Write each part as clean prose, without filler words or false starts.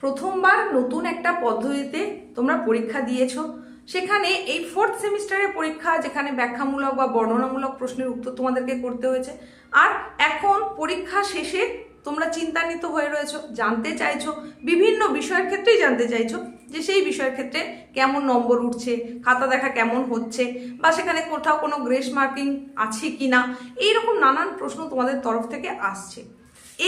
প্রথমবার নতুন একটা পদ্ধতিতে তোমরা পরীক্ষা দিয়েছো, সেখানে এই 4th সেমিস্টারের পরীক্ষা যেখানে ব্যাখ্যামূলক বা বর্ণনামূলক প্রশ্নের উত্তর তোমাদেরকে করতে হয়েছে। আর এখন পরীক্ষা শেষে তোমরা চিন্তান্বিত হয়ে রয়েছো, জানতে চাইছো, বিভিন্ন বিষয়ের ক্ষেত্রেই জানতে চাইছো যে সেই বিষয়ের ক্ষেত্রে কেমন নম্বর উঠছে, খাতা দেখা কেমন হচ্ছে, বা সেখানে কোথাও কোনো গ্রেস মার্কিং আছে কিনা, এইরকম নানান প্রশ্ন তোমাদের তরফ থেকে আসছে।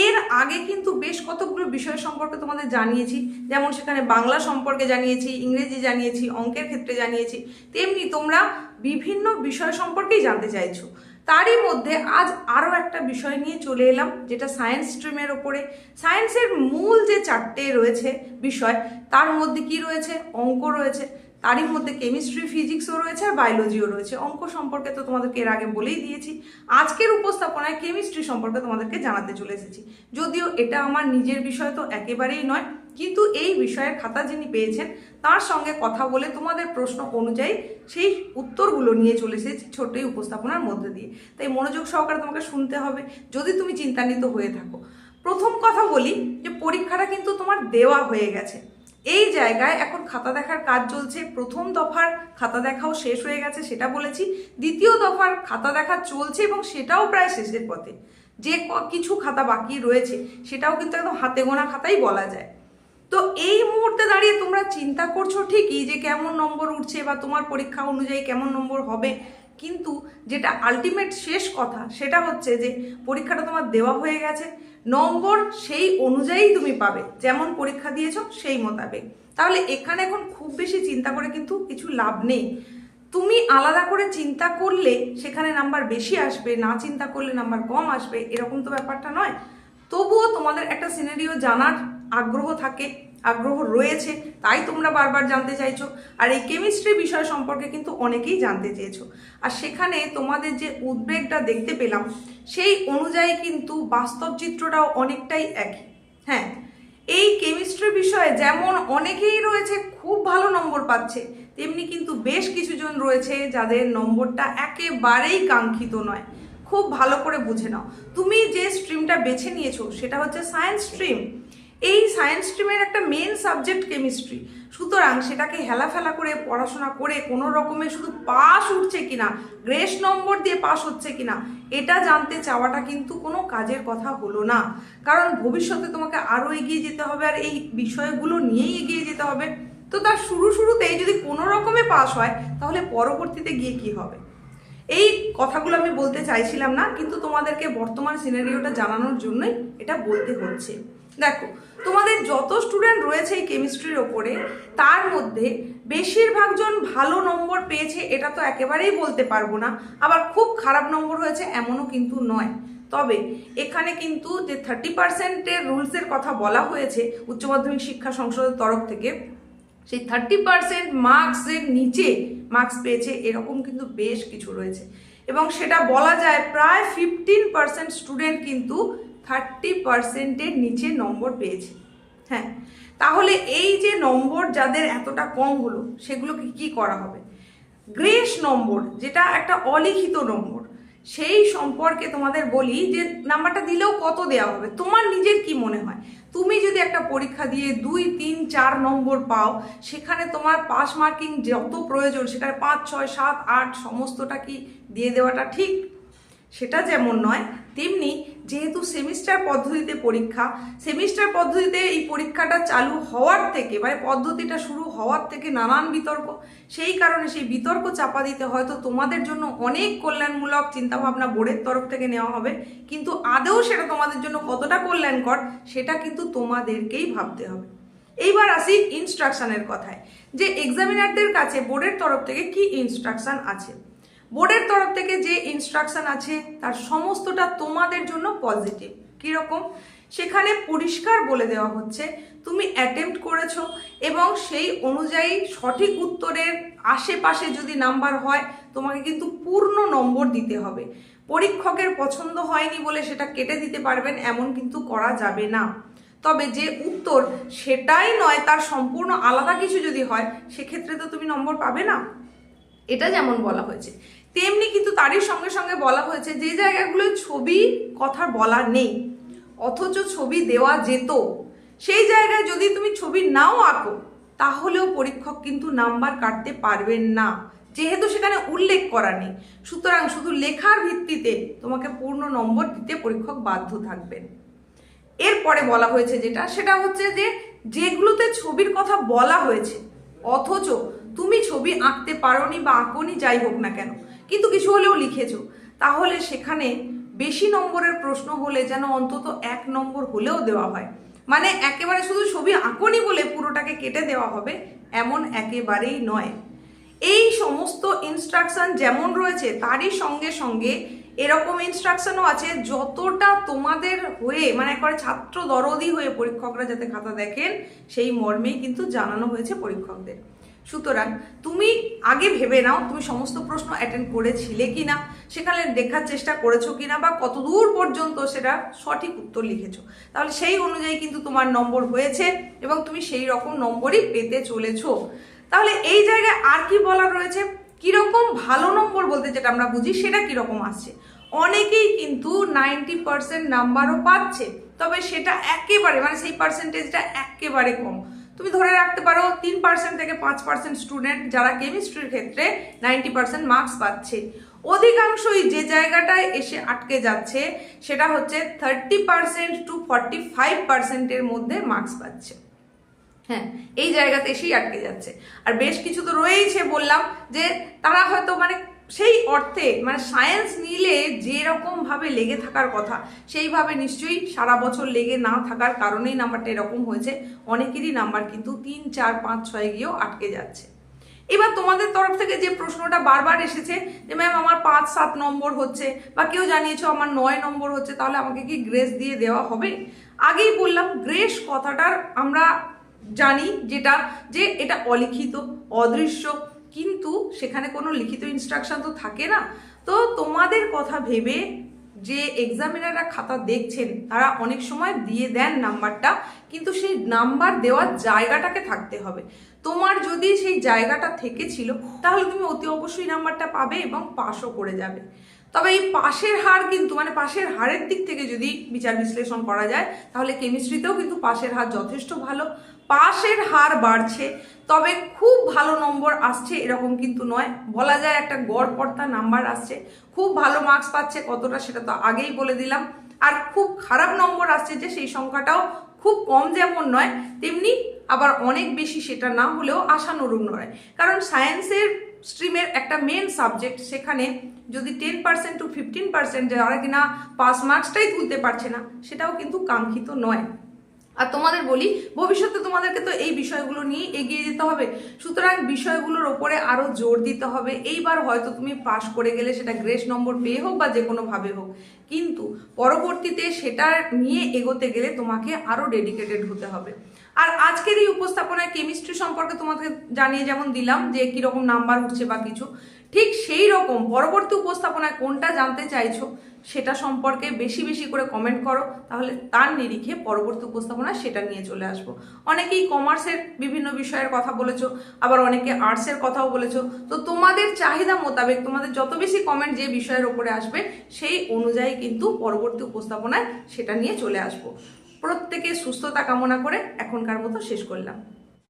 এর আগে কিন্তু বেশ কতগুলো বিষয় সম্পর্কে তোমাদের জানিয়েছি, যেমন সেখানে বাংলা সম্পর্কে জানিয়েছি, ইংরেজি জানিয়েছি, অঙ্কের ক্ষেত্রে জানিয়েছি, তেমনি তোমরা বিভিন্ন বিষয় সম্পর্কেই জানতে চাইছো। তারই মধ্যে আজ আরও একটা বিষয় নিয়ে চলে এলাম, যেটা সায়েন্স স্ট্রিমের ওপরে। সায়েন্সের মূল যে 4টে রয়েছে বিষয়, তার মধ্যে কি রয়েছে? অঙ্ক রয়েছে, তারই মধ্যে কেমিস্ট্রি, ফিজিক্সও রয়েছে, আর বায়োলজিও রয়েছে। অঙ্ক সম্পর্কে তো তোমাদেরকে এর আগে বলেই দিয়েছি। আজকের উপস্থাপনায় কেমিস্ট্রি সম্পর্কে তোমাদেরকে জানাতে চলে এসেছি। যদিও এটা আমার নিজের বিষয় তো একেবারেই নয়, কিন্তু এই বিষয়ের খাতা যিনি পেয়েছেন তার সঙ্গে কথা বলে তোমাদের প্রশ্ন অনুযায়ী সেই উত্তরগুলো নিয়ে চলে এসেছি ছোট্ট এই উপস্থাপনার মধ্যে দিয়ে। তাই মনোযোগ সহকারে তোমাকে শুনতে হবে যদি তুমি চিন্তান্বিত হয়ে থাকো। প্রথম কথা বলি যে পরীক্ষাটা কিন্তু তোমার দেওয়া হয়ে গেছে। এই জায়গায় এখন খাতা দেখার কাজ চলছে। প্রথম দফার খাতা দেখাও শেষ হয়ে গেছে, সেটা বলেছি। দ্বিতীয় দফার খাতা দেখা চলছে এবং সেটাও প্রায় শেষের পথে। যে কিছু খাতা বাকি রয়েছে সেটাও কিন্তু একদম হাতে গোনা খাতাই বলা যায়। তো এই মুহূর্তে দাঁড়িয়ে তোমরা চিন্তা করছো ঠিকই যে কেমন নম্বর উঠছে বা তোমার পরীক্ষা অনুযায়ী কেমন নম্বর হবে, কিন্তু যেটা আলটিমেট শেষ কথা সেটা হচ্ছে যে পরীক্ষাটা তোমার দেওয়া হয়ে গেছে, নম্বর সেই অনুযায়ী তুমি পাবে, যেমন পরীক্ষা দিয়েছো সেই মোতাবেক। তাহলে এখানে এখন খুব বেশি চিন্তা করে কিন্তু কিছু লাভ নেই। তুমি আলাদা করে চিন্তা করলে সেখানে নাম্বার বেশি আসবে, না চিন্তা করলে নাম্বার কম আসবে, এরকম তো ব্যাপারটা নয়। তবুও তোমাদের একটা সিনারিও জানার আগ্রহ থাকে, আগ্রহ রয়েছে, তাই তোমরা বারবার জানতে চাইছো। আর এই কেমিস্ট্রি বিষয় সম্পর্কে কিন্তু অনেকেই জানতে চেয়েছো। আর সেখানে তোমাদের যে উদ্বেগটা দেখতে পেলাম সেই অনুযায়ী কিন্তু বাস্তব চিত্রটাও অনেকটাই একই। হ্যাঁ, এই কেমিস্ট্রি বিষয়ে যেমন অনেকেই রয়েছে খুব ভালো নম্বর পাচ্ছে, তেমনি কিন্তু বেশ কিছুজন রয়েছে যাদের নম্বরটা একেবারেই কাঙ্ক্ষিত নয়। খুব ভালো করে বুঝে নাও, তুমি যে স্ট্রিমটা বেছে নিয়েছো সেটা হচ্ছে সায়েন্স স্ট্রিম। এই সায়েন্স স্ট্রিমের একটা মেন সাবজেক্ট কেমিস্ট্রি, সুতরাং সেটাকে হেলাফেলা করে পড়াশোনা করে কোনো রকমে শুধু পাস উঠছে কিনা, গ্রেস নম্বর দিয়ে পাস হচ্ছে কিনা, এটা জানতে চাওয়াটা কিন্তু কোনো কাজের কথা হলো না। কারণ ভবিষ্যতে তোমাকে আরও এগিয়ে যেতে হবে আর এই বিষয়গুলো নিয়েই এগিয়ে যেতে হবে। তো তার শুরুতেই যদি কোনো রকমে পাস হয় তাহলে পরবর্তীতে গিয়ে কি হবে? এই কথাগুলো আমি বলতে চাইছিলাম না, কিন্তু তোমাদেরকে বর্তমান সিনারিওটা জানানোর জন্যই এটা বলতে হচ্ছে। দেখো, তোমাদের যত স্টুডেন্ট রয়েছে এই কেমিস্ট্রির ওপরে, তার মধ্যে বেশিরভাগজন ভালো নম্বর পেয়েছে এটা তো একেবারেই বলতে পারবো না, আবার খুব খারাপ নম্বর হয়েছে এমনও কিন্তু নয়। তবে এখানে কিন্তু যে 30%-এর রুলসের কথা বলা হয়েছে উচ্চ মাধ্যমিক শিক্ষা সংসদের তরফ থেকে, সেই 30% মার্কসের নিচে মার্কস পেয়েছে এরকম কিন্তু বেশ কিছু রয়েছে, এবং সেটা বলা যায় প্রায় 15% স্টুডেন্ট কিন্তু 30%-এর নিচে নম্বর পেয়েছে। হ্যাঁ, তাহলে এই যে নম্বর যাদের এতটা কম হলো সেগুলোকে কি করা হবে? গ্রেস নম্বর, যেটা একটা অলিখিত নম্বর, সেই সম্পর্কে তোমাদের বলি যে নাম্বারটা দিলেও কত দেওয়া হবে তোমার নিজের কি মনে হয়? তুমি যদি একটা পরীক্ষা দিয়ে 2, 3, 4 নম্বর পাও, সেখানে তোমার পাস মার্কিং যত প্রয়োজন সেখানে 5, 6, 7, 8 সমস্তটা কি দিয়ে দেওয়াটা ঠিক? সেটা যেমন নয়, তেমনি যেহেতু সেমিস্টার পদ্ধতিতে পরীক্ষা, সেমিস্টার পদ্ধতিতে এই পরীক্ষাটা চালু হওয়ার থেকে মানে পদ্ধতিটা শুরু হওয়ার থেকে নানান বিতর্ক, সেই কারণে সেই বিতর্ক চাপা দিতে হয়তো তোমাদের জন্য অনেক কল্যাণমূলক চিন্তাভাবনা বোর্ডের তরফ থেকে নেওয়া হবে, কিন্তু আদৌ সেটা তোমাদের জন্য কতটা কল্যাণকর সেটা কিন্তু তোমাদেরকেই ভাবতে হবে। এইবার আসি ইনস্ট্রাকশনের কথায়, যে এক্সামিনারদের কাছে বোর্ডের তরফ থেকে কি ইনস্ট্রাকশন আছে। বোর্ডের তরফ থেকে যে ইনস্ট্রাকশন আছে তার সমস্তটা তোমাদের জন্য পজিটিভ। কীরকম? সেখানে পরিষ্কার বলে দেওয়া হচ্ছে তুমি অ্যাটেম্প্ট করেছো এবং সেই অনুযায়ী সঠিক উত্তরের আশেপাশে যদি নাম্বার হয় তোমাকে কিন্তু পূর্ণ নম্বর দিতে হবে। পরীক্ষকের পছন্দ হয়নি বলে সেটা কেটে দিতে পারবেন এমন কিন্তু করা যাবে না। তবে যে উত্তর সেটাই নয়, তার সম্পূর্ণ আলাদা কিছু যদি হয় সেক্ষেত্রে তো তুমি নম্বর পাবে না। এটা যেমন বলা হয়েছে, তেমনি কিন্তু তারই সঙ্গে সঙ্গে বলা হয়েছে যে জায়গাগুলোয় ছবি কথা বলা নেই অথচ ছবি দেওয়া যেত, সেই জায়গায় যদি তুমি ছবি ছবি নাও আঁকো তাহলেও পরীক্ষক কিন্তু নাম্বার কাটতে পারবেন না, যেহেতু সেখানে উল্লেখ করা নেই। সুতরাং শুধু লেখার ভিত্তিতে তোমাকে পূর্ণ নম্বর দিতে পরীক্ষক বাধ্য থাকবেন। এরপরে বলা হয়েছে সেটা হচ্ছে যে যেগুলোতে ছবির কথা বলা হয়েছে অথচ তুমি ছবি আঁকতে পারোনি বা আঁকোনি, যাই হোক না কেন, কিন্তু কিছু হলেও লিখেছো, তাহলে সেখানে বেশি নম্বরের প্রশ্ন হলে যেন অন্তত 1 নম্বর হলেও দেওয়া হয়। মানে একেবারে শুধু ছবি আঁকোনি বলে পুরোটাকে কেটে দেওয়া হবে এমন একেবারেই নয়। এই সমস্ত ইনস্ট্রাকশন যেমন রয়েছে তারই সঙ্গে সঙ্গে এরকম ইনস্ট্রাকশনও আছে যতটা তোমাদের হয়ে মানে একবারে ছাত্র দরদি হয়ে পরীক্ষকরা যাতে খাতা দেখেন সেই মর্মেই কিন্তু জানানো হয়েছে পরীক্ষকদের। সুতরাং তুমি আগে ভেবে নাও তুমি সমস্ত প্রশ্ন অ্যাটেন্ড করেছিলে কিনা, সেখানে দেখার চেষ্টা করেছো কিনা, বা কতদূর পর্যন্ত সেটা সঠিক উত্তর লিখেছো, তাহলে সেই অনুযায়ী কিন্তু তোমার নম্বর হয়েছে এবং তুমি সেই রকম নম্বরই পেতে চলেছো। তাহলে এই জায়গায় আর কি বলার রয়েছে, কিরকম ভালো নম্বর বলতে যেটা আমরা বুঝি সেটা কিরকম আসছে। অনেকেই কিন্তু 90% নাম্বারও পাচ্ছে, তবে সেটা একেবারে মানে সেই পার্সেন্টেজটা একেবারে কম। তুমি ধরে রাখতে পারো 3% থেকে 5% স্টুডেন্ট যারা কেমিস্ট্রির ক্ষেত্রে 90% মার্কস পাচ্ছে। অধিকাংশই যে জায়গাটায় এসে আটকে যাচ্ছে সেটা হচ্ছে 30% to 45% মধ্যে মার্কস পাচ্ছে। হ্যাঁ, এই জায়গাতে এসেই আটকে যাচ্ছে। আর বেশ কিছু তো রয়েইছে, বললাম যে তারা হয়তো মানে সেই অর্থে মানে সায়েন্স নিলে যেরকম ভাবে লেগে থাকার কথা সেইভাবে নিশ্চয়ই সারা বছর লেগে না থাকার কারণেই নাম্বারটা এরকম হয়েছে। অনেকেরই নাম্বার কিন্তু 3, 4, 5, 6 গিয়েও আটকে যাচ্ছে। এবার তোমাদের তরফ থেকে যে প্রশ্নটা বারবার এসেছে যে ম্যাম আমার 5-7 নম্বর হচ্ছে, বা কেউ জানিয়েছো আমার 9 নম্বর হচ্ছে, তাহলে আমাকে কি গ্রেস দিয়ে দেওয়া হবে? আগেই বললাম গ্রেস কথাটার আমরা জানি যে এটা অলিখিত অদৃশ্য, কিন্তু সেখানে কোনো লিখিত ইনস্ট্রাকশন তো থাকে না। তো তোমাদের কথা ভেবে যে এক্সামিনাররা খাতা দেখছেন তারা অনেক সময় দিয়ে দেন নাম্বারটা, কিন্তু সেই নাম্বার দেওয়ার জায়গাটাকে থাকতে হবে। তোমার যদি সেই জায়গাটা থেকে ছিল তাহলে তুমি অতি অবশ্যই নাম্বারটা পাবে এবং পাসও করে যাবে। তবে এই পাশের হার কিন্তু মানে পাশের হারের দিক থেকে যদি বিচার বিশ্লেষণ করা যায় তাহলে কেমিস্ট্রিতেও কিন্তু পাশের হার যথেষ্ট ভালো। পাশের হার বাড়ছে, তবে খুব ভালো নম্বর আসছে এরকম কিন্তু নয়, বলা যায় একটা গড়পড়তা নাম্বার আসছে। খুব ভালো মার্কস পাচ্ছে কতটা সেটা তো আগেই বলে দিলাম। আর খুব খারাপ নম্বর আসছে যে সেই সংখ্যাটাও খুব কম যেমন নয় তেমনি আবার অনেক বেশি সেটা না হলেও আশানুরূপ নয়। কারণ সায়েন্সের স্ট্রিমের একটা মেন সাবজেক্ট, সেখানে যদি 10% to 15% যারা কিনা পাস মার্কসটাই তুলতে পারছে না সেটাও কিন্তু কাঙ্ক্ষিত নয়। আর তোমাদের বলি ভবিষ্যতে তোমাদেরকে তো এই বিষয়গুলো নিয়ে এগিয়ে যেতে হবে, সুতরাং বিষয়গুলোর ওপরে আরো জোর দিতে হবে। এইবার হয়তো তুমি পাস করে গেলে সেটা গ্রেস নম্বর পেয়ে হোক বা যে কোনো ভাবে হোক, কিন্তু পরবর্তীতে সেটা নিয়ে এগোতে গেলে তোমাকে আরো ডেডিকেটেড হতে হবে। আর আজকের এই উপস্থাপনায় কেমিস্ট্রি সম্পর্কে তোমাকে জানিয়ে যেমন দিলাম যে কিরকম নাম্বার উঠছে বা কিছু, ঠিক সেই রকম পরবর্তী উপস্থাপনায় কোনটা জানতে চাইছো সেটা সম্পর্কে বেশি বেশি করে কমেন্ট করো, তাহলে তার নিরিখে পরবর্তী উপস্থাপনা সেটা নিয়ে চলে আসবো। অনেকেই কমার্সের বিভিন্ন বিষয়ের কথা বলেছো, আবার অনেকে আর্টসের কথাও বলেছো। তো তোমাদের চাহিদা মোতাবেক তোমাদের যত বেশি কমেন্ট যে বিষয়ের ওপরে আসবে সেই অনুযায়ী কিন্তু পরবর্তী উপস্থাপনায় সেটা নিয়ে চলে আসবো। প্রত্যেকে সুস্থতা কামনা করে এখনকার মতো শেষ করলাম।